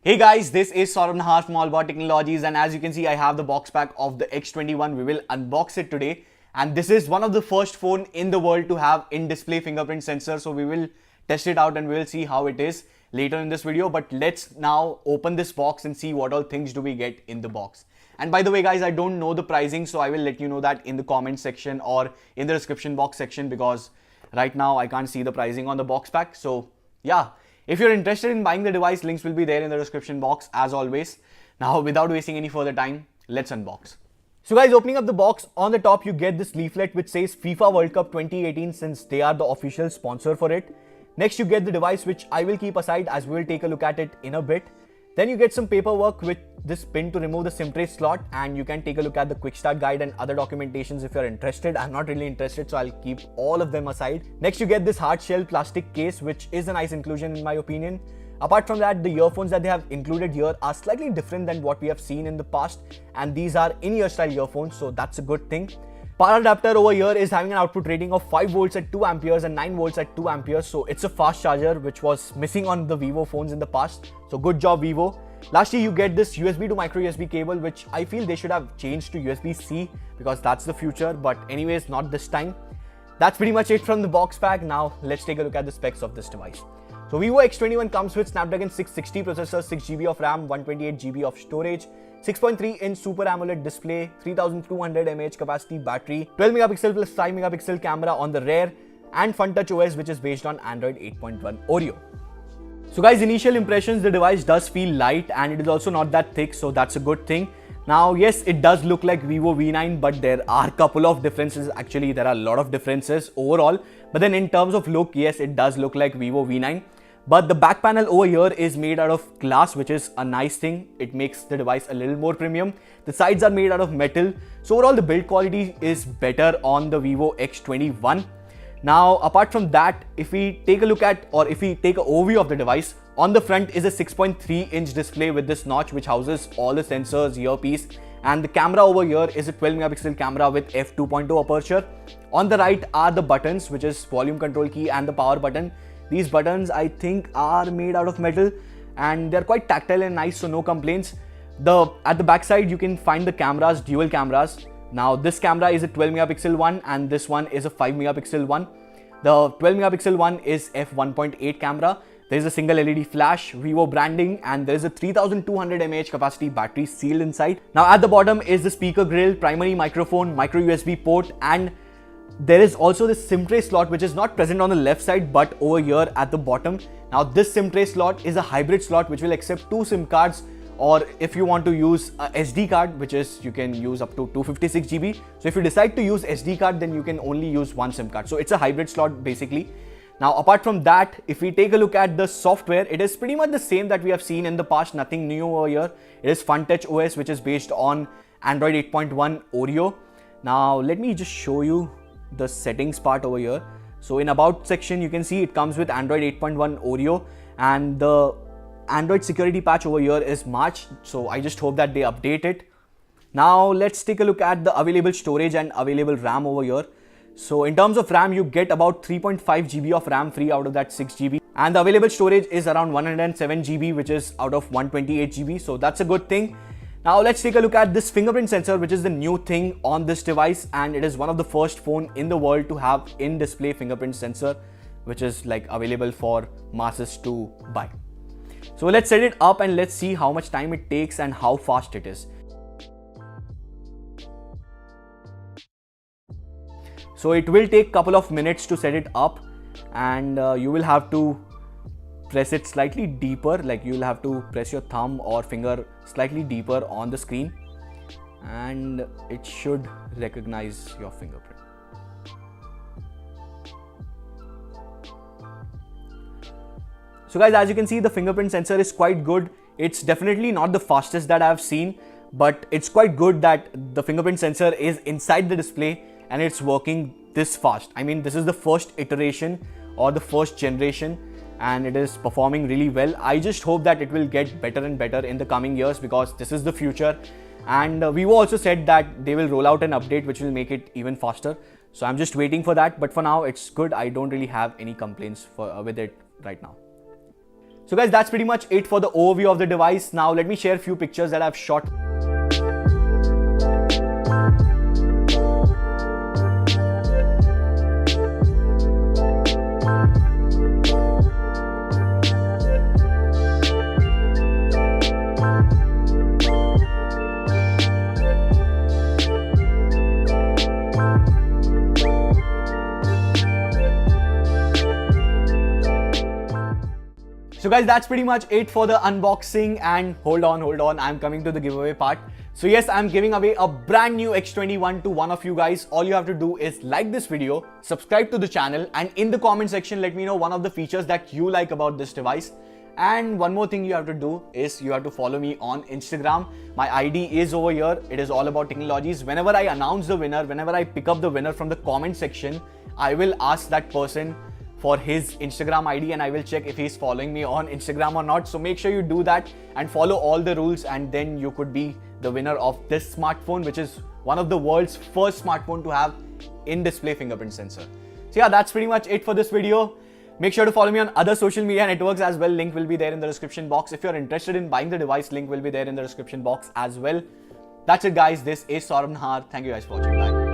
Hey guys, this is Saurabh Nahar from Allbot Technologies, and as you can see, I have the box pack of the X21. We will unbox it today, and this is one of the first phone in the world to have in-display fingerprint sensor. So we will test it out and we will see how it is later in this video. But let's now open this box and see what all things do we get in the box. And by the way guys, I don't know the pricing, so I will let you know that in the comment section or in the description box section, because right now I can't see the pricing on the box pack. So yeah, if you're interested in buying the device, links will be there in the description box as always. Now without wasting any further time, let's unbox. So guys, opening up the box, on the top you get this leaflet which says FIFA World Cup 2018, since they are the official sponsor for it. Next you get the device, which I will keep aside as we will take a look at it in a bit. Then you get some paperwork with this pin to remove the SIM tray slot, and you can take a look at the quick start guide and other documentations if you're interested. I'm not really interested, so I'll keep all of them aside. Next you get this hard shell plastic case, which is a nice inclusion in my opinion. Apart from that, the earphones that they have included here are slightly different than what we have seen in the past, and these are in-ear style earphones, so that's a good thing. Power adapter over here is having an output rating of 5 volts at 2 amperes and 9 volts at 2 amperes. So it's a fast charger, which was missing on the Vivo phones in the past. So good job Vivo. Lastly, you get this USB to micro USB cable, which I feel they should have changed to USB-C because that's the future. But anyways, not this time. That's pretty much it from the box pack. Now let's take a look at the specs of this device. So Vivo X21 comes with Snapdragon 660 processor, 6GB of RAM, 128GB of storage, 6.3-inch Super AMOLED display, 3200 mAh capacity battery, 12 megapixel plus 5 megapixel camera on the rear, and FunTouch OS, which is based on Android 8.1 Oreo. So guys, initial impressions, the device does feel light and it is also not that thick, so that's a good thing. Now yes, it does look like Vivo V9, but there are a couple of differences. Actually, there are a lot of differences overall, but then in terms of look, yes, it does look like Vivo V9. But the back panel over here is made out of glass, which is a nice thing. It makes the device a little more premium. The sides are made out of metal. So overall, the build quality is better on the Vivo X21. Now, apart from that, if we take a look at, or if we take an overview of the device, on the front is a 6.3-inch display with this notch which houses all the sensors, earpiece, and the camera over here is a 12 megapixel camera with f2.0 aperture. On the right are the buttons, which is volume control key and the power button. These buttons, I think, are made out of metal and they're quite tactile and nice, so no complaints. At the back side, you can find the cameras, dual cameras. Now, this camera is a 12 megapixel one and this one is a 5 megapixel one. The 12 megapixel one is f1.8 camera. There is a single LED flash, Vivo branding, and there is a 3200 mAh capacity battery sealed inside. Now, at the bottom is the speaker grill, primary microphone, micro USB port, and there is also this SIM tray slot, which is not present on the left side but over here at the bottom. Now this SIM tray slot is a hybrid slot which will accept 2 SIM cards, or if you want to use a SD card, which is you can use up to 256GB. So if you decide to use SD card, then you can only use 1 SIM card. So it's a hybrid slot basically. Now apart from that, if we take a look at the software, it is pretty much the same that we have seen in the past, nothing new over here. It is FunTouch OS, which is based on Android 8.1 Oreo. Now let me just show you the settings part over here. So in about section, you can see it comes with Android 8.1 Oreo, and the Android security patch over here is March. So I just hope that they update it. Now let's take a look at the available storage and available RAM over here. So in terms of RAM, you get about 3.5GB of RAM free out of that 6GB, and the available storage is around 107GB, which is out of 128GB. So that's a good thing. Now let's take a look at this fingerprint sensor, which is the new thing on this device, and it is one of the first phone in the world to have in-display fingerprint sensor, which is like available for masses to buy. So let's set it up and let's see how much time it takes and how fast it is. So it will take a couple of minutes to set it up, and you will have to press it slightly deeper, like you'll have to press your thumb or finger slightly deeper on the screen, and it should recognize your fingerprint. So guys, as you can see, the fingerprint sensor is quite good. It's definitely not the fastest that I've seen, but it's quite good that the fingerprint sensor is inside the display and it's working this fast. I mean, this is the first iteration or the first generation, and it is performing really well. I just hope that it will get better and better in the coming years, because this is the future. And Vivo also said that they will roll out an update which will make it even faster. So I'm just waiting for that. But for now, it's good. I don't really have any complaints with it right now. So guys, that's pretty much it for the overview of the device. Now let me share a few pictures that I've shot. So guys, that's pretty much it for the unboxing, and hold on, I'm coming to the giveaway part. So yes, I'm giving away a brand new X21 to one of you guys. All you have to do is like this video, subscribe to the channel, and in the comment section let me know one of the features that you like about this device. And one more thing you have to do is you have to follow me on Instagram. My ID is over here. It is all about technologies. Whenever I announce the winner, whenever I pick up the winner from the comment section, I will ask that person for his Instagram ID and I will check if he's following me on Instagram or not. So make sure you do that and follow all the rules, and then you could be the winner of this smartphone, which is one of the world's first smartphone to have in-display fingerprint sensor. So yeah, that's pretty much it for this video. Make sure to follow me on other social media networks as well. Link will be there in the description box. If you're interested in buying the device, link will be there in the description box as well. That's it guys. This is Saurabh Nahar. Thank you guys for watching. Bye.